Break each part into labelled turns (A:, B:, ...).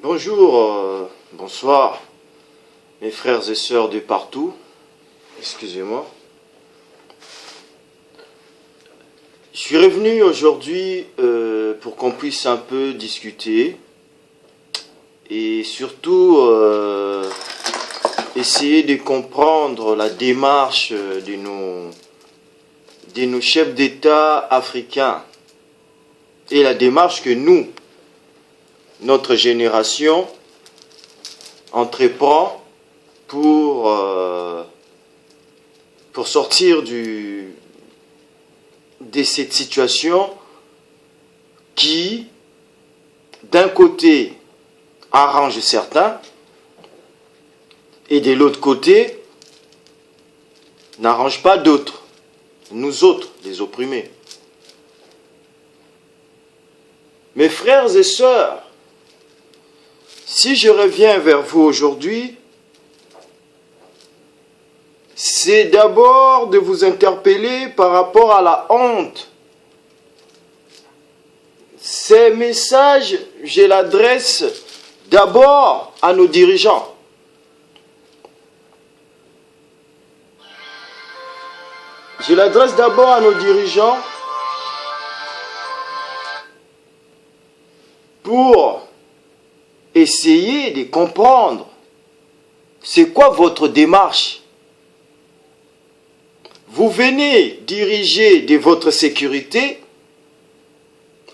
A: Bonjour, bonsoir, mes frères et sœurs de partout. Excusez-moi. Je suis revenu aujourd'hui pour qu'on puisse un peu discuter et surtout essayer de comprendre la démarche de nos chefs d'État africains et la démarche que nous, notre génération, entreprend pour sortir de cette situation qui, d'un côté, arrange certains et de l'autre côté, n'arrange pas d'autres, nous autres, les opprimés. Mes frères et sœurs, si je reviens vers vous aujourd'hui, c'est d'abord de vous interpeller par rapport à la honte. Ces messages, je l'adresse d'abord à nos dirigeants. Je l'adresse d'abord à nos dirigeants pour essayer de comprendre c'est quoi votre démarche. Vous venez diriger de votre sécurité,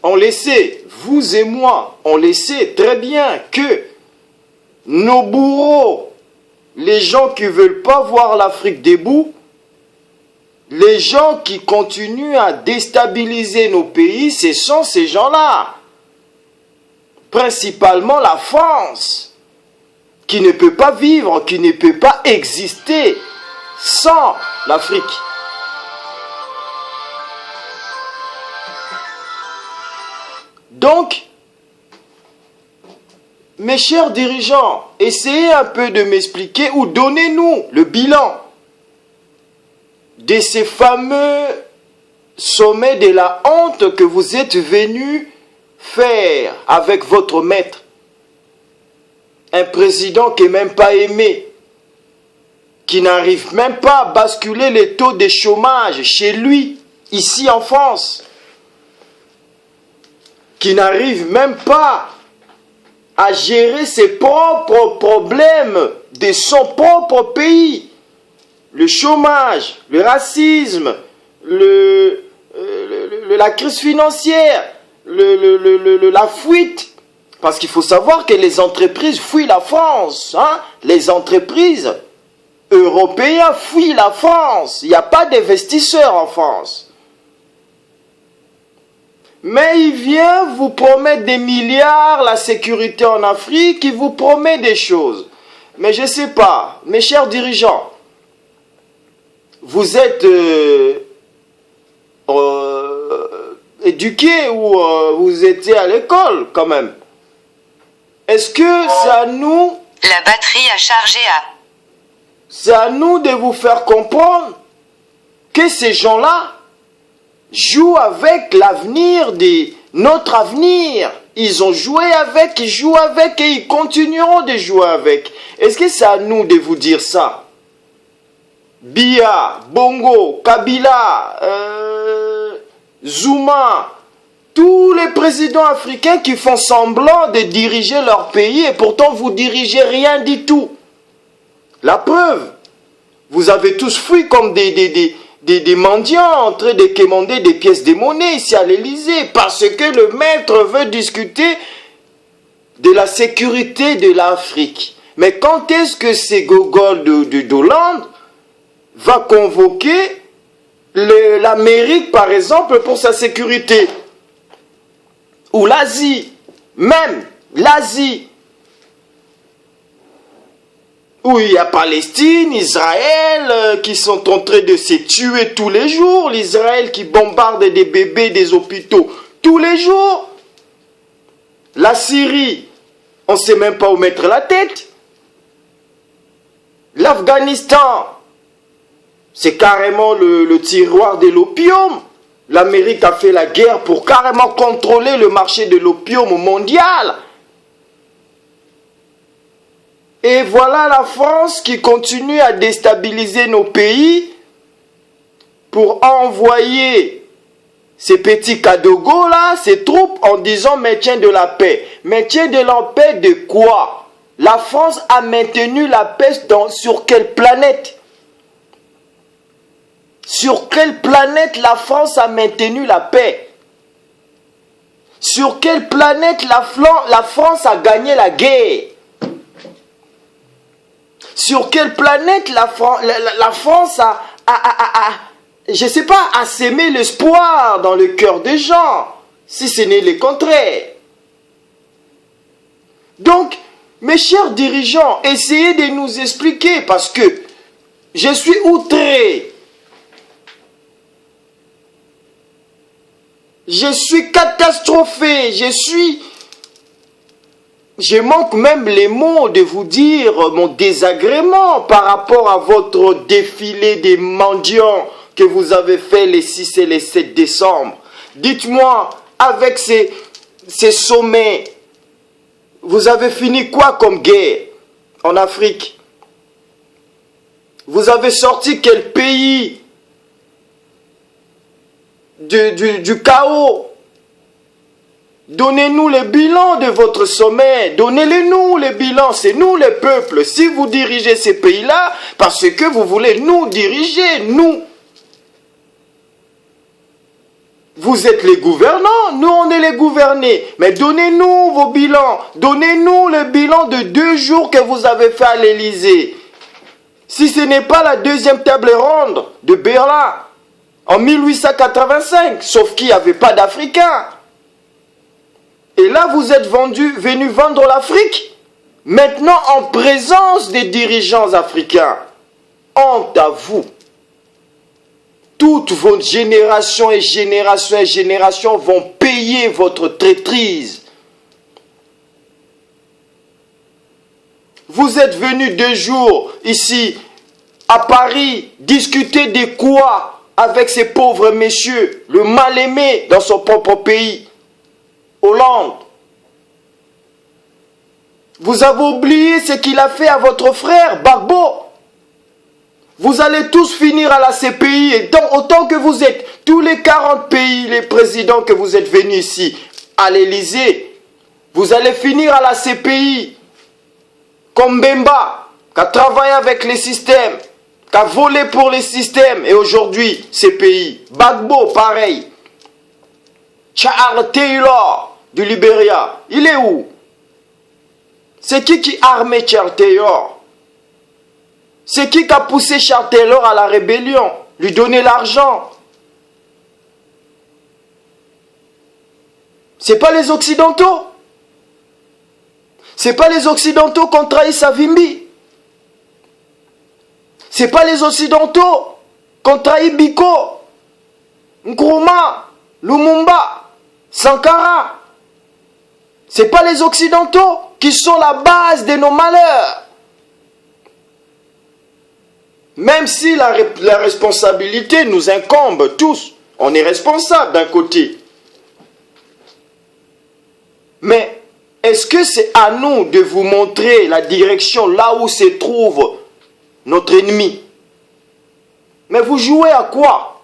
A: on le sait, vous et moi, on le sait très bien que nos bourreaux, les gens qui ne veulent pas voir l'Afrique debout, les gens qui continuent à déstabiliser nos pays, ce sont ces gens-là. Principalement la France, qui ne peut pas vivre, qui ne peut pas exister sans l'Afrique. Donc, mes chers dirigeants, essayez un peu de m'expliquer ou donnez-nous le bilan de ces fameux sommets de la honte que vous êtes venus faire avec votre maître. Un président qui n'est même pas aimé, qui n'arrive même pas à basculer les taux de chômage chez lui, ici en France, qui n'arrive même pas à gérer ses propres problèmes de son propre pays. Le chômage, le racisme, la crise financière, la fuite. Parce qu'il faut savoir que les entreprises fuient la France. Hein? Les entreprises européennes fuient la France. Il n'y a pas d'investisseurs en France. Mais il vient vous promettre des milliards, la sécurité en Afrique, il vous promet des choses. Mais je ne sais pas, mes chers dirigeants, vous êtes éduqués ou vous étiez à l'école quand même. Est-ce que c'est à nous...
B: La batterie a chargé à...
A: C'est à nous de vous faire comprendre que ces gens-là jouent avec l'avenir de notre avenir. Ils ont joué avec, ils jouent avec et ils continueront de jouer avec. Est-ce que c'est à nous de vous dire ça? Biya, Bongo, Kabila, Zuma, tous les présidents africains qui font semblant de diriger leur pays et pourtant vous dirigez rien du tout. La preuve, vous avez tous fui comme des mendiants en train de quémander des pièces de monnaie ici à l'Élysée parce que le maître veut discuter de la sécurité de l'Afrique. Mais quand est-ce que ces gogoles d'Hollande va convoquer l'Amérique, par exemple, pour sa sécurité? Ou l'Asie, même l'Asie, où il y a Palestine, Israël, qui sont en train de se tuer tous les jours, l'Israël qui bombarde des bébés des hôpitaux tous les jours, la Syrie, on ne sait même pas où mettre la tête, l'Afghanistan, c'est carrément le tiroir de l'opium. L'Amérique a fait la guerre pour carrément contrôler le marché de l'opium mondial. Et voilà la France qui continue à déstabiliser nos pays pour envoyer ces petits cadogos là, ces troupes en disant maintien de la paix. Maintien de la paix de quoi? La France a maintenu la paix sur quelle planète? Sur quelle planète la France a maintenu la paix? Sur quelle planète la France a gagné la guerre? Sur quelle planète la France je ne sais pas, a sémé l'espoir dans le cœur des gens, si ce n'est le contraire? Donc, mes chers dirigeants, essayez de nous expliquer, parce que je suis outré. Je suis catastrophé, je manque même les mots de vous dire mon désagrément par rapport à votre défilé des mendiants que vous avez fait les 6 et les 7 décembre. Dites-moi, avec ces sommets, vous avez fini quoi comme guerre en Afrique? Vous avez sorti quel pays du chaos? Donnez-nous le bilan de votre sommet. Donnez-le-nous le bilan. C'est nous le peuple. Si vous dirigez ces pays-là, parce que vous voulez nous diriger, nous. Vous êtes les gouvernants, nous on est les gouvernés. Mais donnez-nous vos bilans. Donnez-nous le bilan de 2 jours que vous avez fait à l'Élysée. Si ce n'est pas la deuxième table ronde de Berlin en 1885, sauf qu'il n'y avait pas d'Africains. Et là, vous êtes venu vendre l'Afrique, maintenant en présence des dirigeants africains. Honte à vous. Toutes vos générations et générations et générations vont payer votre traîtrise. Vous êtes venus 2 jours ici, à Paris, discuter de quoi avec ces pauvres messieurs, le mal-aimé dans son propre pays, Hollande. Vous avez oublié ce qu'il a fait à votre frère, Gbagbo. Vous allez tous finir à la CPI, et autant que vous êtes, tous les 40 pays, les présidents que vous êtes venus ici, à l'Élysée, vous allez finir à la CPI. Comme Bemba, qui a travaillé avec les systèmes, qui a volé pour les systèmes, et aujourd'hui, CPI. Gbagbo, pareil. Charles Taylor, du Libéria, il est où? C'est qui armait Charles Taylor? C'est qui a poussé Charles Taylor à la rébellion? Lui donner l'argent? C'est pas les Occidentaux? C'est pas les Occidentaux qui ont trahi Savimbi? C'est pas les Occidentaux qui ont trahi Biko, Nkrumah, Lumumba, Sankara? C'est pas les Occidentaux qui sont la base de nos malheurs? Même si la responsabilité nous incombe tous, on est responsable d'un côté. Mais est-ce que c'est à nous de vous montrer la direction là où se trouve notre ennemi? Mais vous jouez à quoi?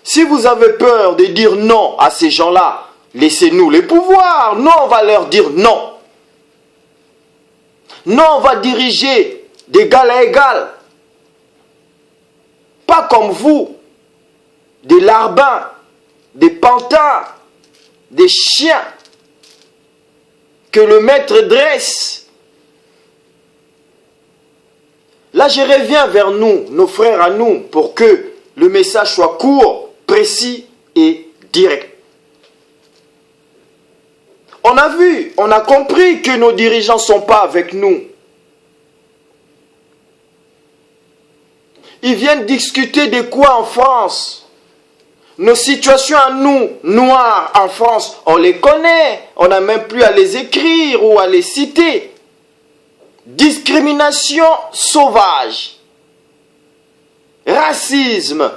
A: Si vous avez peur de dire non à ces gens-là, laissez-nous les pouvoirs. Non, on va leur dire non. Non, on va diriger d'égal à égal. Pas comme vous, des larbins, des pantins, des chiens que le maître dresse. Là, je reviens vers nous, nos frères à nous, pour que le message soit court, précis et direct. On a vu, on a compris que nos dirigeants ne sont pas avec nous. Ils viennent discuter de quoi en France? Nos situations à nous, noirs en France, on les connaît. On n'a même plus à les écrire ou à les citer. Discrimination sauvage. Racisme.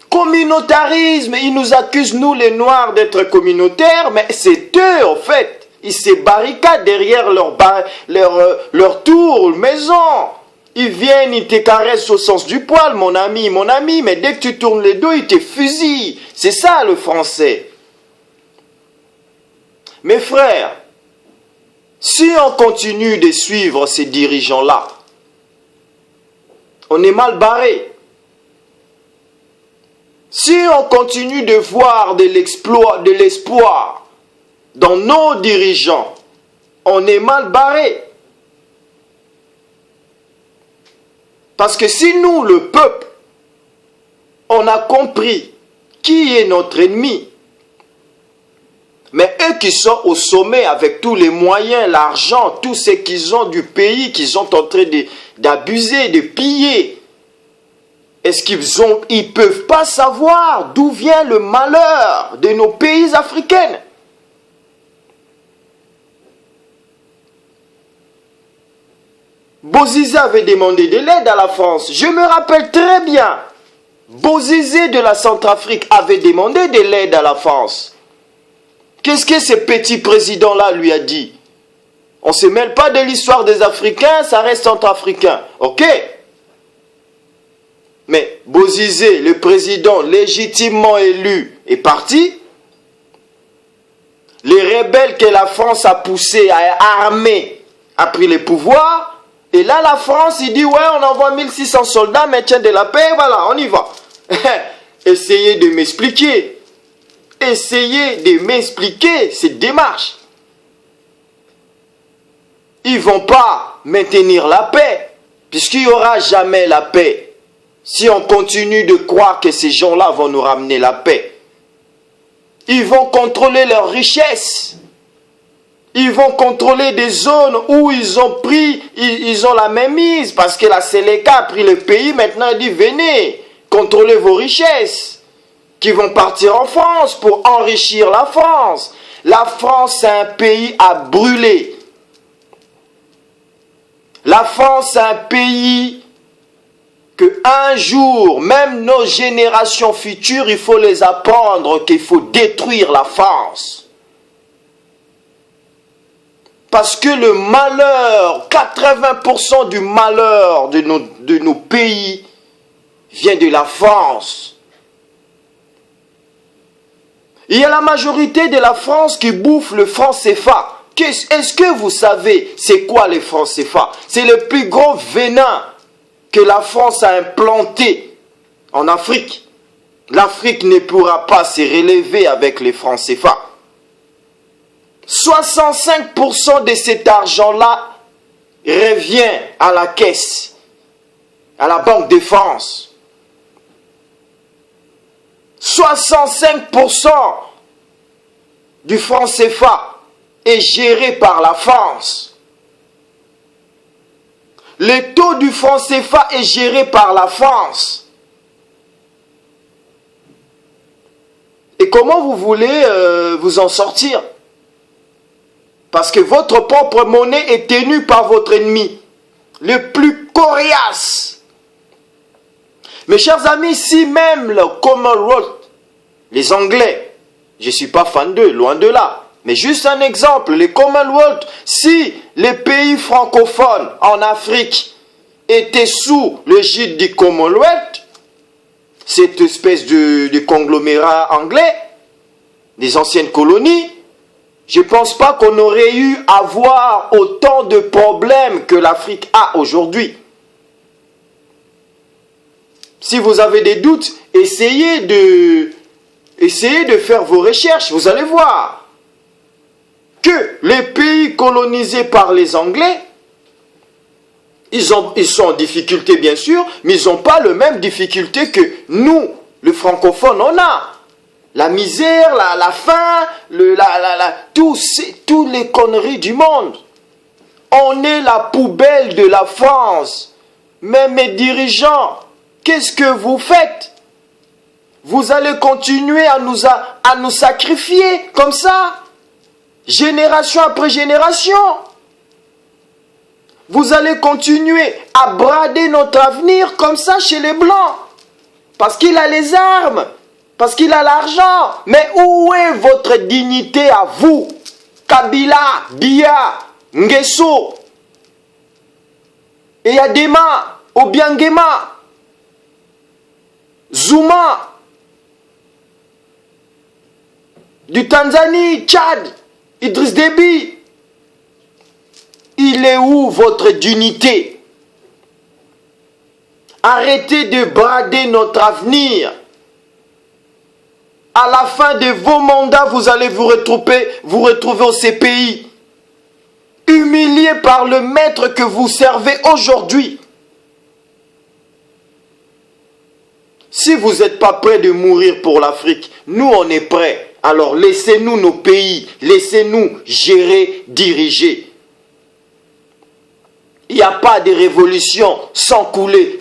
A: Communautarisme. Ils nous accusent, nous les noirs, d'être communautaires, mais c'est eux en fait. Ils se barricadent derrière leur tour, maison. Ils viennent, ils te caressent au sens du poil, mon ami, mais dès que tu tournes les dos, ils te fusillent. C'est ça le français. Mes frères, si on continue de suivre ces dirigeants-là, on est mal barré. Si on continue de voir de l'espoir dans nos dirigeants, on est mal barré. Parce que si nous, le peuple, on a compris qui est notre ennemi, mais eux qui sont au sommet avec tous les moyens, l'argent, tout ce qu'ils ont du pays, qu'ils sont en train d'abuser, de piller, est-ce qu'ils ne peuvent pas savoir d'où vient le malheur de nos pays africains? Bozizé avait demandé de l'aide à la France. Je me rappelle très bien. Bozizé de la Centrafrique avait demandé de l'aide à la France. Qu'est-ce que ce petit président-là lui a dit? On ne se mêle pas de l'histoire des Africains, ça reste entre Africains. Ok? Mais Bozizé, le président légitimement élu, est parti. Les rebelles que la France a poussés, a armés, a pris le pouvoir. Et là, la France, il dit, ouais, on envoie 1600 soldats, maintien de la paix, voilà, on y va. Essayez de m'expliquer. Essayez de m'expliquer cette démarche. Ils ne vont pas maintenir la paix, puisqu'il n'y aura jamais la paix. Si on continue de croire que ces gens-là vont nous ramener la paix, ils vont contrôler leurs richesses. Ils vont contrôler des zones où ils ont la mainmise, parce que la Séléka a pris le pays, maintenant elle dit, venez, contrôlez vos richesses, qui vont partir en France pour enrichir la France. La France, c'est un pays à brûler. La France, c'est un pays que un jour, même nos générations futures, il faut les apprendre qu'il faut détruire la France. Parce que le malheur, 80% du malheur de nos pays vient de la France. Il y a la majorité de la France qui bouffe le franc CFA. Est-ce que vous savez c'est quoi le franc CFA? C'est le plus gros venin que la France a implanté en Afrique. L'Afrique ne pourra pas se relever avec les francs CFA. 65% de cet argent-là revient à la caisse, à la Banque de France. 65% du franc CFA est géré par la France. Le taux du franc CFA est géré par la France. Et comment vous voulez vous en sortir? Parce que votre propre monnaie est tenue par votre ennemi, le plus coriace. Mes chers amis, si même le Commonwealth, les Anglais, je ne suis pas fan d'eux, loin de là, mais juste un exemple, les Commonwealth, si les pays francophones en Afrique étaient sous l'égide du Commonwealth, cette espèce de conglomérat anglais, des anciennes colonies, je ne pense pas qu'on aurait eu à voir autant de problèmes que l'Afrique a aujourd'hui. Si vous avez des doutes, essayez de faire vos recherches, vous allez voir que les pays colonisés par les Anglais, ils sont en difficulté bien sûr, mais ils n'ont pas les mêmes difficultés que nous, les francophones, on a. La misère, la faim, toutes les conneries du monde. On est la poubelle de la France. Mais mes dirigeants, qu'est-ce que vous faites? Vous allez continuer à nous sacrifier comme ça, génération après génération. Vous allez continuer à brader notre avenir comme ça chez les Blancs. Parce qu'il a les armes. Parce qu'il a l'argent. Mais où est votre dignité à vous? Kabila, Biya, Nguesso, Eyadema, Obiangema, Zuma, du Tanzanie, Tchad, Idriss Déby. Il est où votre dignité? Arrêtez de brader notre avenir. À la fin de vos mandats, vous allez vous retrouver au CPI. Humilié par le maître que vous servez aujourd'hui. Si vous n'êtes pas prêts de mourir pour l'Afrique, nous on est prêts. Alors laissez-nous nos pays, laissez-nous gérer, diriger. Il n'y a pas de révolution sans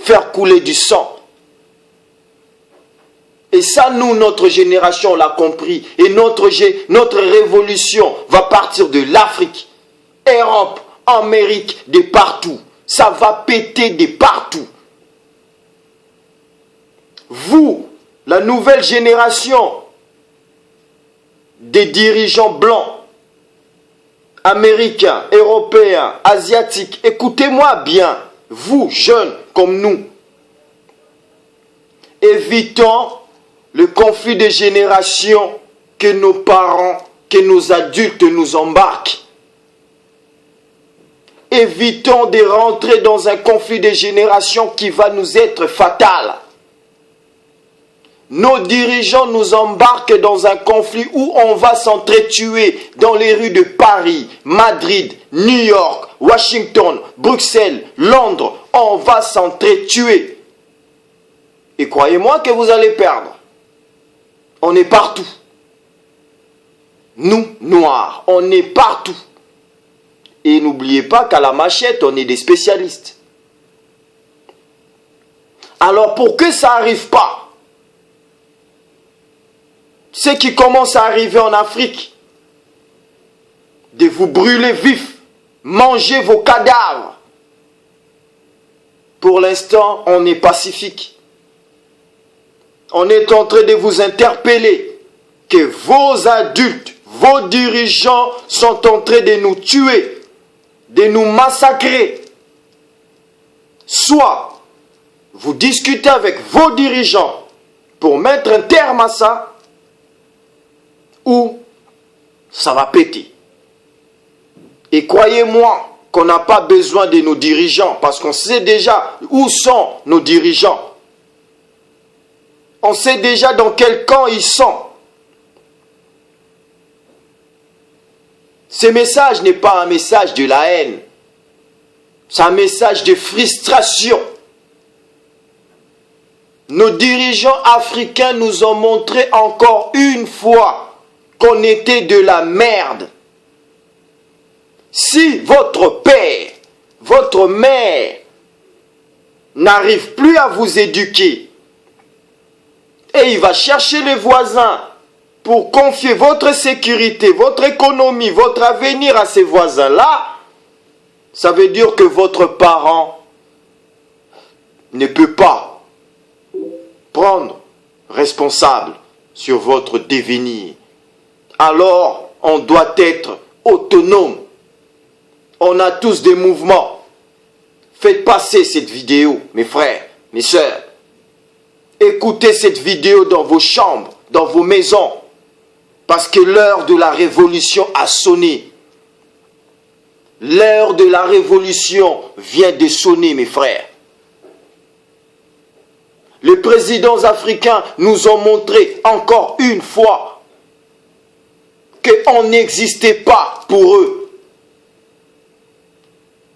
A: faire couler du sang. Et ça, nous, notre génération l'a compris. Et notre révolution va partir de l'Afrique, Europe, Amérique, de partout. Ça va péter de partout. Vous, la nouvelle génération des dirigeants blancs, américains, européens, asiatiques, écoutez-moi bien, vous, jeunes comme nous, évitons le conflit de génération que nos parents, que nos adultes nous embarquent. Évitons de rentrer dans un conflit de génération qui va nous être fatal. Nos dirigeants nous embarquent dans un conflit où on va s'entretuer dans les rues de Paris, Madrid, New York, Washington, Bruxelles, Londres. On va s'entretuer. Et croyez-moi que vous allez perdre. On est partout. Nous, noirs, on est partout. Et n'oubliez pas qu'à la machette, on est des spécialistes. Alors pour que ça n'arrive pas, ce qui commence à arriver en Afrique, de vous brûler vif, manger vos cadavres. Pour l'instant, on est pacifique. On est en train de vous interpeller que vos adultes, vos dirigeants sont en train de nous tuer, de nous massacrer. Soit vous discutez avec vos dirigeants pour mettre un terme à ça, ou ça va péter. Et croyez-moi qu'on n'a pas besoin de nos dirigeants, parce qu'on sait déjà où sont nos dirigeants. On sait déjà dans quel camp ils sont. Ce message n'est pas un message de la haine. C'est un message de frustration. Nos dirigeants africains nous ont montré encore une fois qu'on était de la merde. Si votre père, votre mère n'arrive plus à vous éduquer et il va chercher les voisins pour confier votre sécurité, votre économie, votre avenir à ces voisins-là, ça veut dire que votre parent ne peut pas prendre responsable sur votre devenir. Alors, on doit être autonome. On a tous des mouvements. Faites passer cette vidéo, mes frères, mes sœurs. Écoutez cette vidéo dans vos chambres, dans vos maisons. Parce que l'heure de la révolution a sonné. L'heure de la révolution vient de sonner, mes frères. Les présidents africains nous ont montré encore une fois qu'on n'existait pas pour eux.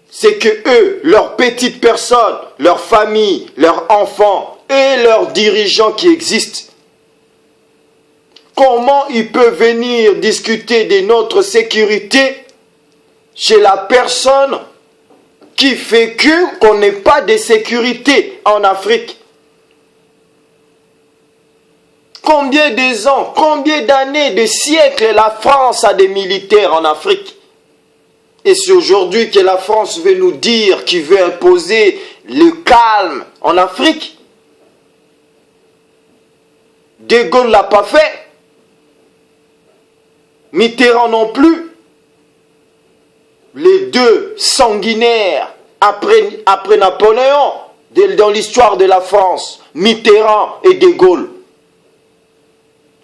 A: C'est que eux, leurs petites personnes, leurs familles, leurs enfants et leurs dirigeants qui existent, comment ils peuvent venir discuter de notre sécurité chez la personne qui fait qu'on n'ait pas de sécurité en Afrique? Combien de ans, combien d'années, de siècles la France a des militaires en Afrique? Et c'est aujourd'hui que la France veut nous dire qu'il veut imposer le calme en Afrique. De Gaulle ne l'a pas fait. Mitterrand non plus. feu sanguinaire après Napoléon, dans l'histoire de la France, Mitterrand et De Gaulle,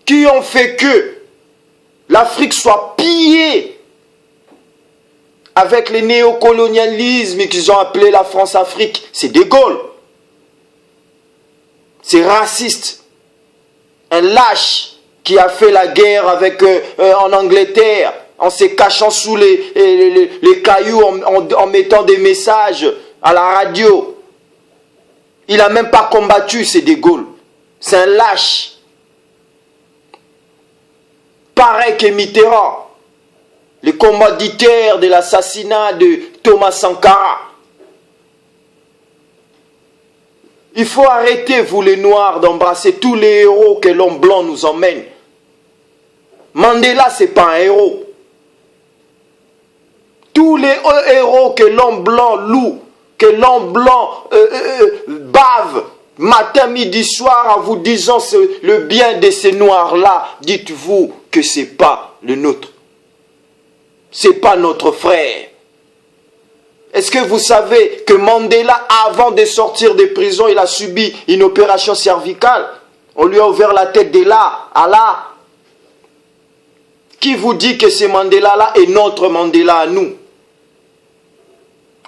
A: qui ont fait que l'Afrique soit pillée avec le néocolonialisme qu'ils ont appelé la France-Afrique. C'est De Gaulle. C'est raciste. Un lâche qui a fait la guerre en Angleterre, en se cachant sous les cailloux, en mettant des messages à la radio. Il n'a même pas combattu, c'est De Gaulle. C'est un lâche. Pareil que Mitterrand, le commanditaire de l'assassinat de Thomas Sankara. Il faut arrêter, vous les Noirs, d'embrasser tous les héros que l'homme blanc nous emmène. Mandela, ce n'est pas un héros. Tous les héros que l'homme blanc loue, que l'homme blanc bave, matin, midi, soir, en vous disant le bien de ces Noirs-là, dites-vous que ce n'est pas le nôtre. Ce n'est pas notre frère. Est-ce que vous savez que Mandela, avant de sortir de prison, il a subi une opération cervicale? On lui a ouvert la tête de là à là. Qui vous dit que ce Mandela-là est notre Mandela à nous?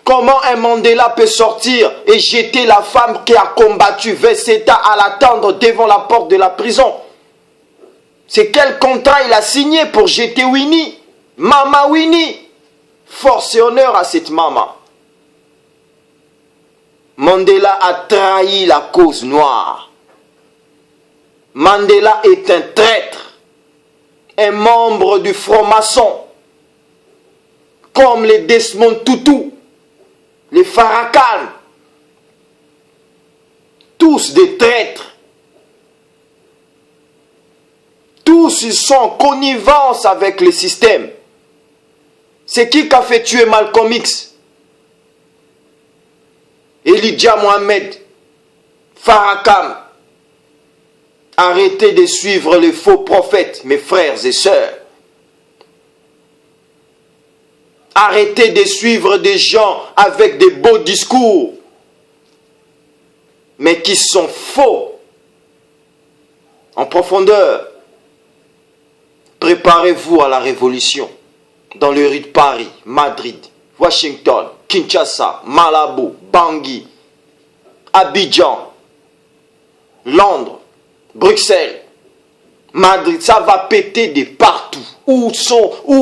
A: Comment un Mandela peut sortir et jeter la femme qui a combattu Vesseta à l'attendre devant la porte de la prison? C'est quel contrat il a signé pour jeter Winnie? Mama Winnie. Force et honneur à cette maman. Mandela a trahi la cause noire. Mandela est un traître, un membre du franc-maçon, comme les Desmond Tutu, les Farrakhan, tous des traîtres. Tous ils sont en connivence avec le système. C'est qui a fait tuer Malcolm X? Elijah Mohamed, Farrakhan. Arrêtez de suivre les faux prophètes, mes frères et sœurs. Arrêtez de suivre des gens avec des beaux discours, mais qui sont faux. En profondeur, préparez-vous à la révolution. Dans les rues de Paris, Madrid, Washington, Kinshasa, Malabo, Bangui, Abidjan, Londres, Bruxelles, Madrid, ça va péter de partout. Où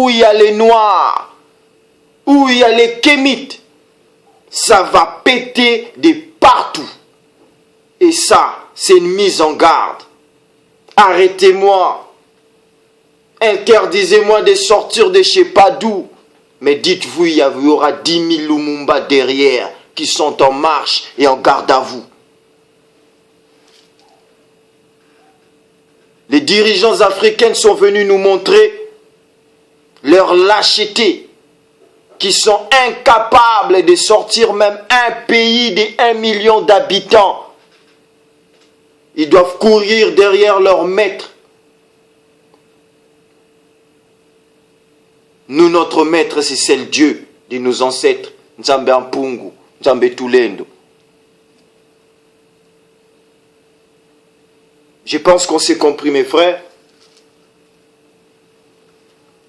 A: il y a les Noirs, où il y a les Kémites, ça va péter de partout. Et ça, c'est une mise en garde. Arrêtez-moi. Interdisez-moi de sortir de je sais pas d'où. Mais dites-vous, il y aura 10 000 Lumumba derrière qui sont en marche et en garde à vous. Les dirigeants africains sont venus nous montrer leur lâcheté, qui sont incapables de sortir même un pays de 1 million d'habitants. Ils doivent courir derrière leur maître. Nous, notre maître, c'est celle Dieu de nos ancêtres. Nzambe Ampungu, Nzambe Tulendo. Je pense qu'on s'est compris, mes frères.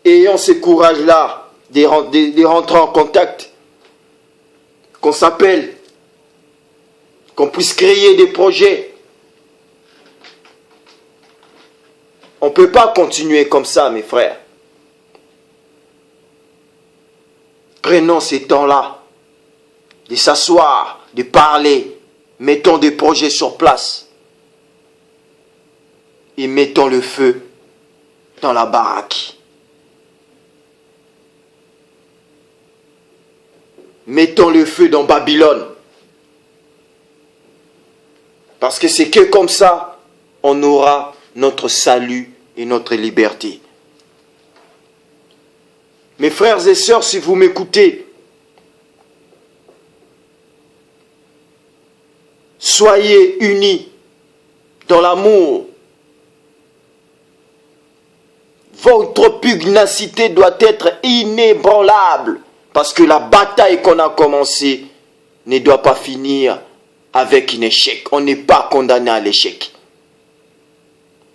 A: Ayons ce courage-là de rentrer en contact. Qu'on s'appelle. Qu'on puisse créer des projets. On ne peut pas continuer comme ça, mes frères. Prenons ces temps-là, de s'asseoir, de parler, mettons des projets sur place et mettons le feu dans la baraque. Mettons le feu dans Babylone. Parce que c'est que comme ça, on aura notre salut et notre liberté. Mes frères et sœurs, si vous m'écoutez, soyez unis dans l'amour. Votre pugnacité doit être inébranlable. Parce que la bataille qu'on a commencée ne doit pas finir avec un échec. On n'est pas condamné à l'échec.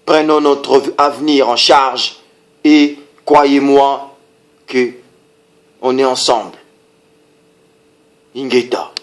A: Prenons notre avenir en charge et croyez-moi que on est ensemble. Ingeta.